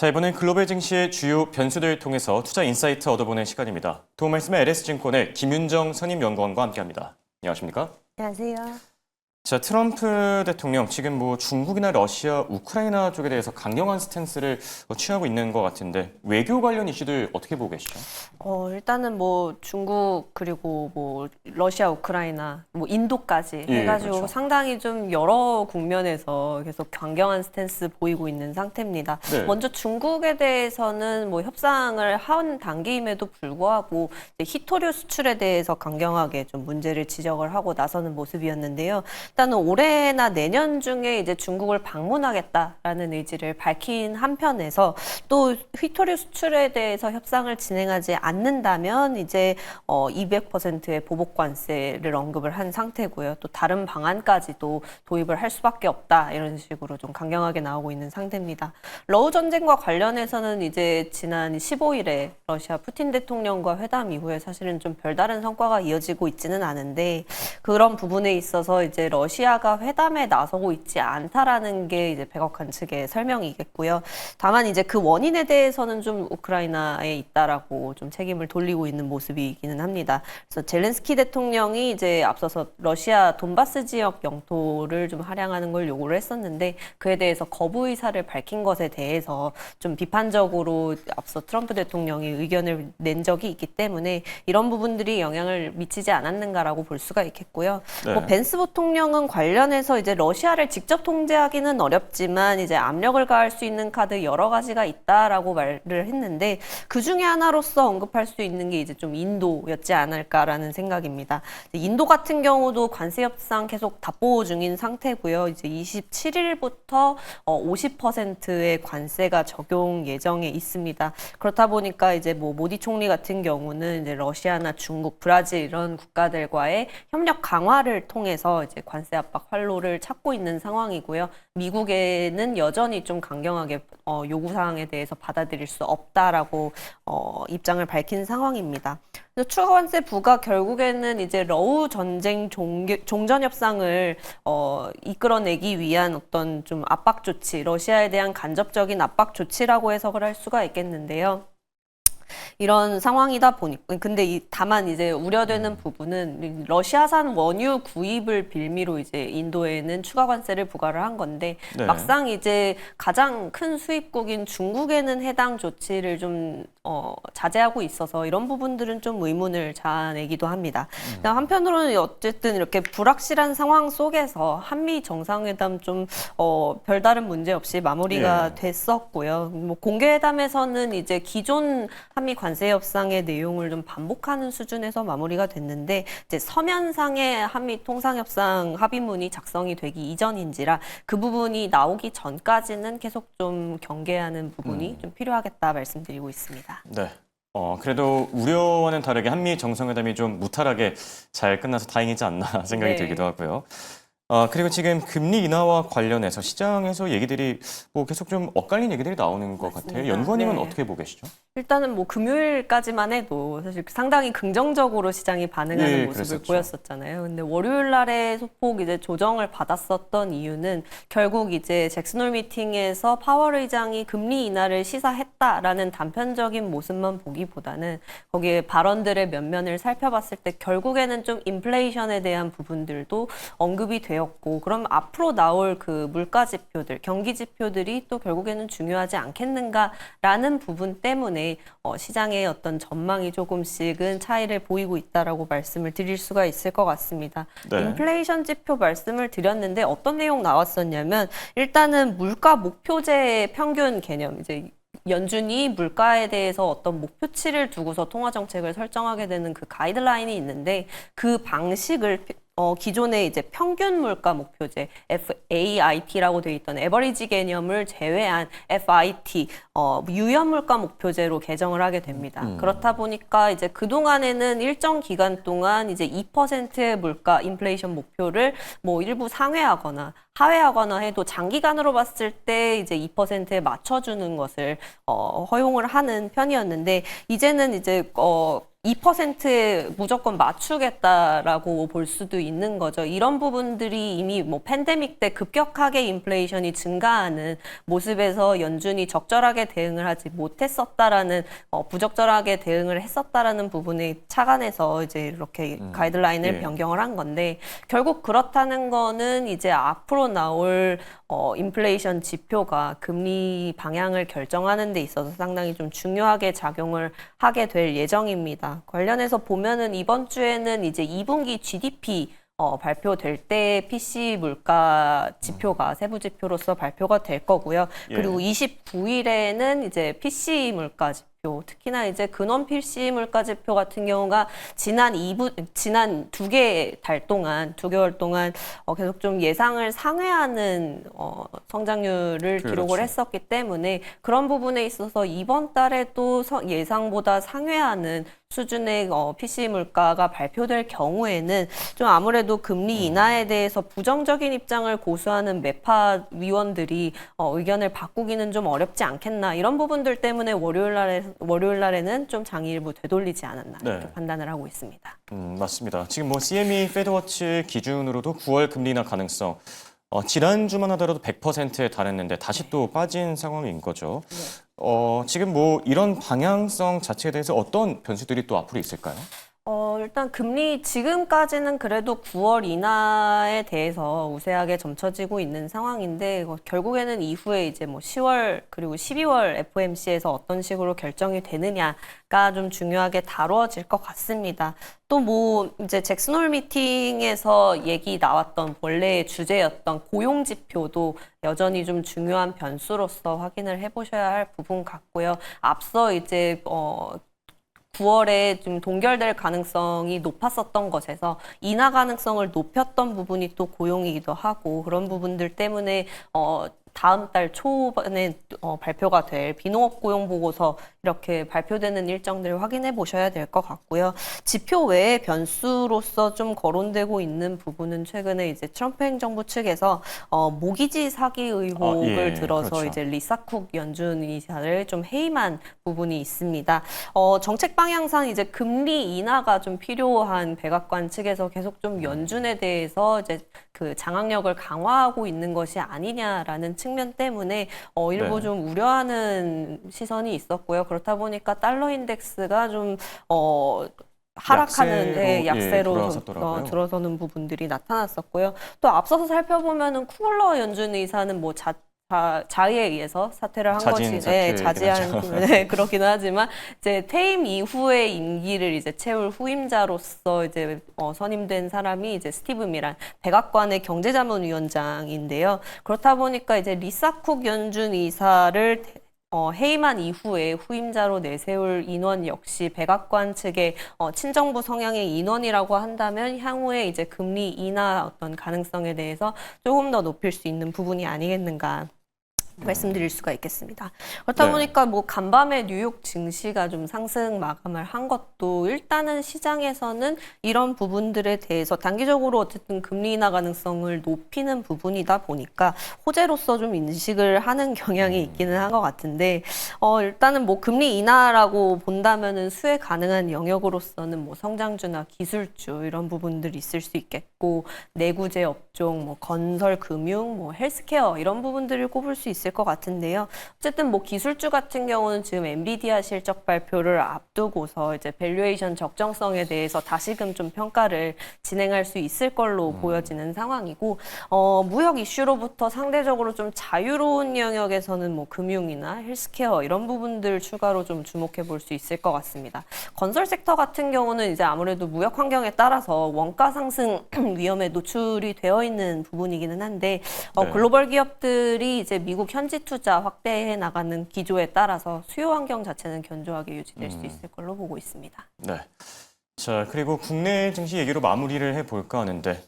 자, 이번엔 글로벌 증시의 주요 변수들을 통해서 투자 인사이트 얻어보는 시간입니다. 도움 말씀은 LS증권의 김윤정 선임연구원과 함께합니다. 안녕하십니까? 안녕하세요. 자, 트럼프 대통령 지금 중국이나 러시아, 우크라이나 쪽에 대해서 강경한 스탠스를 취하고 있는 것 같은데 외교 관련 이슈들 어떻게 보고 계시죠? 일단은 중국 그리고 러시아, 우크라이나, 인도까지 예, 해가지고 그렇죠. 상당히 좀 여러 국면에서 계속 강경한 스탠스 보이고 있는 상태입니다. 네. 먼저 중국에 대해서는 협상을 한 단계임에도 불구하고 이제 히토류 수출에 대해서 강경하게 좀 문제를 지적을 하고 나서는 모습이었는데요. 일단은 올해나 내년 중에 이제 중국을 방문하겠다라는 의지를 밝힌 한편에서 또 휘토류 수출에 대해서 협상을 진행하지 않는다면 이제 200%의 보복 관세를 언급을 한 상태고요. 또 다른 방안까지도 도입을 할 수밖에 없다 이런 식으로 좀 강경하게 나오고 있는 상태입니다. 러우 전쟁과 관련해서는 이제 지난 15일에 러시아 푸틴 대통령과 회담 이후에 사실은 좀 별다른 성과가 이어지고 있지는 않은데 그런 부분에 있어서 이제 러시아가 회담에 나서고 있지 않다라는 게 이제 백악관 측의 설명이겠고요. 다만 이제 그 원인에 대해서는 좀 우크라이나에 있다라고 좀 책임을 돌리고 있는 모습이기는 합니다. 그래서 젤렌스키 대통령이 이제 앞서서 러시아 돈바스 지역 영토를 좀 할양하는 걸 요구를 했었는데 그에 대해서 거부 의사를 밝힌 것에 대해서 좀 비판적으로 앞서 트럼프 대통령이 의견을 낸 적이 있기 때문에 이런 부분들이 영향을 미치지 않았는가라고 볼 수가 있겠고요. 네. 벤스 부통령은 관련해서 이제 러시아를 직접 통제하기는 어렵지만 이제 압력을 가할 수 있는 카드 여러 가지가 있다라고 말을 했는데 그 중에 하나로서 언급할 수 있는 게 이제 좀 인도였지 않을까라는 생각입니다. 인도 같은 경우도 관세 협상 계속 답보 중인 상태고요. 이제 27일부터 50%의 관세가 적용 예정에 있습니다. 그렇다 보니까 이제 모디 총리 같은 경우는 이제 러시아나 중국, 브라질 이런 국가들과의 협력 강화를 통해서 이제 관세 압박 활로를 찾고 있는 상황이고요. 미국에는 여전히 좀 강경하게 요구사항에 대해서 받아들일 수 없다라고 입장을 밝힌 상황입니다. 추가 관세 부과 결국에는 이제 러우 전쟁 종전 협상을 이끌어내기 위한 어떤 좀 압박 조치, 러시아에 대한 간접적인 압박 조치라고 해석을 할 수가 있겠는데요. 이런 상황이다 보니까 근데 다만 이제 우려되는 부분은 러시아산 원유 구입을 빌미로 이제 인도에는 추가 관세를 부과를 한 건데 네. 막상 이제 가장 큰 수입국인 중국에는 해당 조치를 좀 자제하고 있어서 이런 부분들은 좀 의문을 자아내기도 합니다. 한편으로는 어쨌든 이렇게 불확실한 상황 속에서 한미 정상회담 좀 별다른 문제 없이 마무리가 됐었고요. 공개회담에서는 이제 기존 한미 관세 협상의 내용을 좀 반복하는 수준에서 마무리가 됐는데 이제 서면상의 한미 통상 협상 합의문이 작성이 되기 이전인지라 그 부분이 나오기 전까지는 계속 좀 경계하는 부분이 좀 필요하겠다 말씀드리고 있습니다. 네. 그래도 우려와는 다르게 한미 정상회담이 좀 무탈하게 잘 끝나서 다행이지 않나 생각이 네. 들기도 하고요. 그리고 지금 금리 인하와 관련해서 시장에서 얘기들이 계속 좀 엇갈린 얘기들이 나오는 것 맞습니다. 같아요. 연구원님은 네. 어떻게 보고 계시죠? 일단은 금요일까지만 해도 사실 상당히 긍정적으로 시장이 반응하는 모습을 그랬었죠. 보였었잖아요. 근데 월요일 날에 소폭 이제 조정을 받았었던 이유는 결국 이제 잭슨홀 미팅에서 파월 의장이 금리 인하를 시사했다라는 단편적인 모습만 보기보다는 거기에 발언들의 면면을 살펴봤을 때 결국에는 좀 인플레이션에 대한 부분들도 언급이 되었고 그럼 앞으로 나올 그 물가 지표들, 경기 지표들이 또 결국에는 중요하지 않겠는가라는 부분 때문에 시장의 어떤 전망이 조금씩은 차이를 보이고 있다라고 말씀을 드릴 수가 있을 것 같습니다. 네. 인플레이션 지표 말씀을 드렸는데 어떤 내용 나왔었냐면 일단은 물가 목표제 평균 개념 이제 연준이 물가에 대해서 어떤 목표치를 두고서 통화 정책을 설정하게 되는 그 가이드라인이 있는데 그 방식을 기존의 이제 평균 물가 목표제 FAIT라고 되어 있던 에버리지 개념을 제외한 FIT 유연 물가 목표제로 개정을 하게 됩니다. 그렇다 보니까 이제 그동안에는 일정 기간 동안 이제 2%의 물가 인플레이션 목표를 일부 상회하거나 하회하거나 해도 장기간으로 봤을 때 이제 2%에 맞춰주는 것을 허용을 하는 편이었는데 이제는 이제 2%에 무조건 맞추겠다라고 볼 수도 있는 거죠. 이런 부분들이 이미 뭐 팬데믹 때 급격하게 인플레이션이 증가하는 모습에서 연준이 적절하게 대응을 하지 못했었다라는 부적절하게 대응을 했었다라는 부분에 착안해서 이제 이렇게 가이드라인을 예. 변경을 한 건데 결국 그렇다는 거는 이제 앞으로 나올 인플레이션 지표가 금리 방향을 결정하는 데 있어서 상당히 좀 중요하게 작용을 하게 될 예정입니다. 관련해서 보면은 이번 주에는 이제 2분기 GDP 발표될 때 PC 물가 지표가 세부 지표로서 발표가 될 거고요. 예. 그리고 29일에는 이제 PC 물가 지표, 특히나 이제 근원 PC 물가 지표 같은 경우가 지난 2개월 동안 계속 좀 예상을 상회하는 성장률을 기록을 그렇죠. 했었기 때문에 그런 부분에 있어서 이번 달에도 예상보다 상회하는 수준의 PC 물가가 발표될 경우에는 좀 아무래도 금리 인하에 대해서 부정적인 입장을 고수하는 매파 위원들이 의견을 바꾸기는 좀 어렵지 않겠나 이런 부분들 때문에 월요일 날에는 좀 장일부 되돌리지 않았나 이렇게 네. 판단을 하고 있습니다. 맞습니다. 지금 뭐 CME 패드워치 기준으로도 9월 금리 인하 가능성 지난주만 하더라도 100%에 달했는데 다시 또 빠진 상황인 거죠. 지금 뭐 이런 방향성 자체에 대해서 어떤 변수들이 또 앞으로 있을까요? 일단 금리 지금까지는 그래도 9월 인하에 대해서 우세하게 점쳐지고 있는 상황인데 결국에는 이후에 이제 뭐 10월 그리고 12월 FOMC에서 어떤 식으로 결정이 되느냐가 좀 중요하게 다루어질 것 같습니다. 또 뭐 이제 잭슨홀 미팅에서 얘기 나왔던 원래의 주제였던 고용 지표도 여전히 좀 중요한 변수로서 확인을 해보셔야 할 부분 같고요. 앞서 이제 9월에 좀 동결될 가능성이 높았었던 것에서 인하 가능성을 높였던 부분이 또 고용이기도 하고 그런 부분들 때문에 다음 달 초반에 발표가 될 비농업 고용 보고서 이렇게 발표되는 일정들을 확인해 보셔야 될 것 같고요. 지표 외에 변수로서 좀 거론되고 있는 부분은 최근에 이제 트럼프 행정부 측에서 모기지 사기 의혹을 들어서 그렇죠. 이제 리사 쿡 연준 이사를 좀 해임한 부분이 있습니다. 정책 방향상 이제 금리 인하가 좀 필요한 백악관 측에서 계속 좀 연준에 대해서 이제 그 장악력을 강화하고 있는 것이 아니냐라는 측면 때문에 일부 네. 좀 우려하는 시선이 있었고요. 그렇다 보니까 달러 인덱스가 좀 하락하는 약세로 돌아섰더라고요. 들어서는 부분들이 나타났었고요. 또 앞서서 살펴보면은 쿨러 연준 의사는 뭐 자의에 의해서 사퇴를 한 자진 것이 사퇴이긴 자제한 그렇기는 하지만 이제 퇴임 이후의 임기를 이제 채울 후임자로서 이제 선임된 사람이 이제 스티브 미란 백악관의 경제자문위원장인데요. 그렇다 보니까 이제 리사 쿡 연준 이사를 해임한 이후에 후임자로 내세울 인원 역시 백악관 측의 친정부 성향의 인원이라고 한다면 향후에 이제 금리 인하 어떤 가능성에 대해서 조금 더 높일 수 있는 부분이 아니겠는가. 말씀드릴 수가 있겠습니다. 그렇다 네. 보니까 뭐 간밤에 뉴욕 증시가 좀 상승 마감을 한 것도 일단은 시장에서는 이런 부분들에 대해서 단기적으로 어쨌든 금리 인하 가능성을 높이는 부분이다 보니까 호재로서 좀 인식을 하는 경향이 있기는 한 것 같은데 일단은 뭐 금리 인하라고 본다면은 수혜 가능한 영역으로서는 뭐 성장주나 기술주 이런 부분들이 있을 수 있겠고 내구재 업종, 뭐 건설, 금융, 뭐 헬스케어 이런 부분들을 꼽을 수 있을 것 같은데요. 어쨌든 뭐 기술주 같은 경우는 지금 엔비디아 실적 발표를 앞두고서 이제 밸류에이션 적정성에 대해서 다시금 좀 평가를 진행할 수 있을 걸로 보여지는 상황이고 무역 이슈로부터 상대적으로 좀 자유로운 영역에서는 뭐 금융이나 헬스케어 이런 부분들 추가로 좀 주목해 볼 수 있을 것 같습니다. 건설 섹터 같은 경우는 이제 아무래도 무역 환경에 따라서 원가 상승 위험에 노출이 되어 있는 부분이기는 한데 네. 글로벌 기업들이 이제 미국 현지 투자 확대해 나가는 기조에 따라서 수요 환경 자체는 견조하게 유지될 수 있을 걸로 보고 있습니다. 네. 자, 그리고 국내 증시 얘기로 마무리를 해볼까 하는데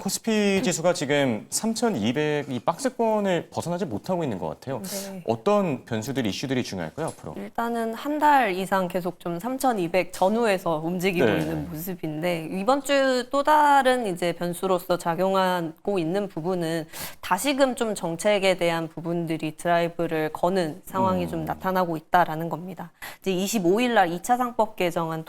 코스피 지수가 지금 3,200 이 박스권을 벗어나지 못하고 있는 것 같아요. 네. 어떤 변수들, 이슈들이 중요할까요, 앞으로? 일단은 한 달 이상 계속 좀 3,200 전후에서 움직이고 네. 있는 모습인데 이번 주 또 다른 이제 변수로서 작용하고 있는 부분은 다시금 좀 정책에 대한 부분들이 드라이브를 거는 상황이 좀 나타나고 있다라는 겁니다. 이제 25일 날 2차 상법 개정안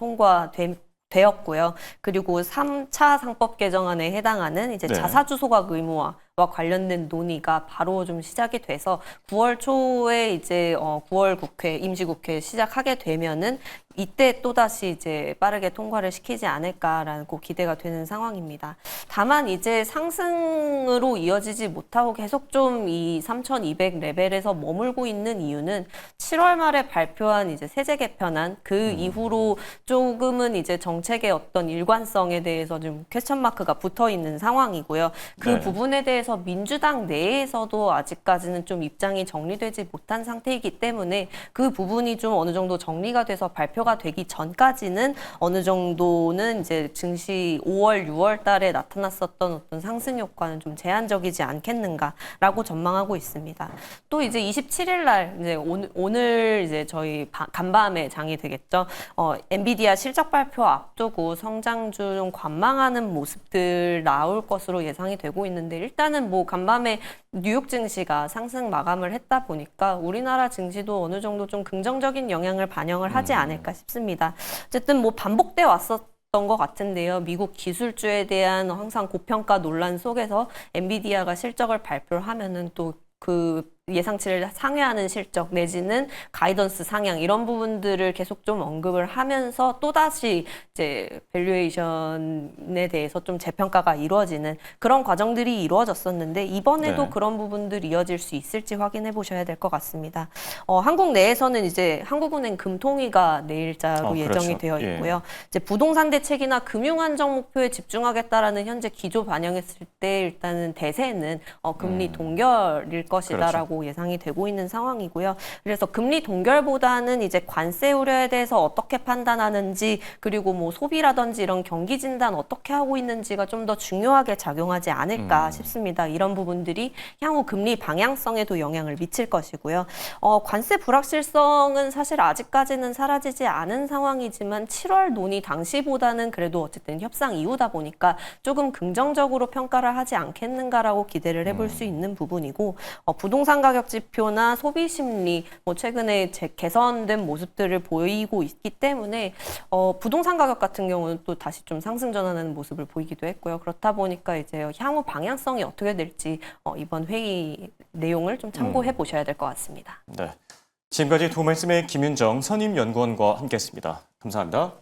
되었고요. 그리고 3차 상법 개정안에 해당하는 이제 네. 자사주 소각 의무화와 관련된 논의가 바로 좀 시작이 돼서 9월 초에 이제 9월 국회 임시국회 시작하게 되면은 이때 또다시 이제 빠르게 통과를 시키지 않을까라고 기대가 되는 상황입니다. 다만 이제 상승으로 이어지지 못하고 계속 좀 이 3,200 레벨에서 머물고 있는 이유는 7월 말에 발표한 이제 세제 개편안 그 이후로 조금은 이제 정책의 어떤 일관성에 대해서 좀 퀘스천 마크가 붙어 있는 상황이고요. 그 네. 부분에 대해서 민주당 내에서도 아직까지는 좀 입장이 정리되지 못한 상태이기 때문에 그 부분이 좀 어느 정도 정리가 돼서 발표가 되기 전까지는 어느 정도는 이제 증시 5월, 6월 달에 나타났었던 어떤 상승 효과는 좀 제한적이지 않겠는가라고 전망하고 있습니다. 또 이제 27일 날 이제 오늘 이제 저희 간밤에 장이 되겠죠. 엔비디아 실적 발표 앞두고 성장주 좀 관망하는 모습들 나올 것으로 예상이 되고 있는데 일단은 뭐 간밤에 뉴욕 증시가 상승 마감을 했다 보니까 우리나라 증시도 어느 정도 좀 긍정적인 영향을 반영을 하지 않을까 싶습니다. 어쨌든 뭐 반복돼 왔었던 것 같은데요. 미국 기술주에 대한 항상 고평가 논란 속에서 엔비디아가 실적을 발표를 하면은 또 그 예상치를 상회하는 실적 내지는 가이던스 상향 이런 부분들을 계속 좀 언급을 하면서 또다시 이제 밸류에이션에 대해서 좀 재평가가 이루어지는 그런 과정들이 이루어졌었는데 이번에도 네. 그런 부분들이 이어질 수 있을지 확인해 보셔야 될 것 같습니다. 한국 내에서는 이제 한국은행 금통위가 내일자로 예정이 그렇죠. 되어 예. 있고요. 이제 부동산 대책이나 금융 안정 목표에 집중하겠다라는 현재 기조 반영했을 때 일단은 대세는 금리 동결일 것이다라고 예상이 되고 있는 상황이고요. 그래서 금리 동결보다는 이제 관세 우려에 대해서 어떻게 판단하는지 그리고 뭐 소비라든지 이런 경기 진단 어떻게 하고 있는지가 좀 더 중요하게 작용하지 않을까 싶습니다. 이런 부분들이 향후 금리 방향성에도 영향을 미칠 것이고요. 관세 불확실성은 사실 아직까지는 사라지지 않은 상황이지만 7월 논의 당시보다는 그래도 어쨌든 협상 이후다 보니까 조금 긍정적으로 평가를 하지 않겠는가라고 기대를 해볼 수 있는 부분이고 부동산 가격 지표나 소비 심리 뭐 최근에 개선된 모습들을 보이고 있기 때문에 부동산 가격 같은 경우는 또 다시 좀 상승 전환하는 모습을 보이기도 했고요. 그렇다 보니까 이제 향후 방향성이 어떻게 될지 이번 회의 내용을 좀 참고해 보셔야 될 것 같습니다. 네. 지금까지 도말씀의 김윤정 선임연구원과 함께했습니다. 감사합니다.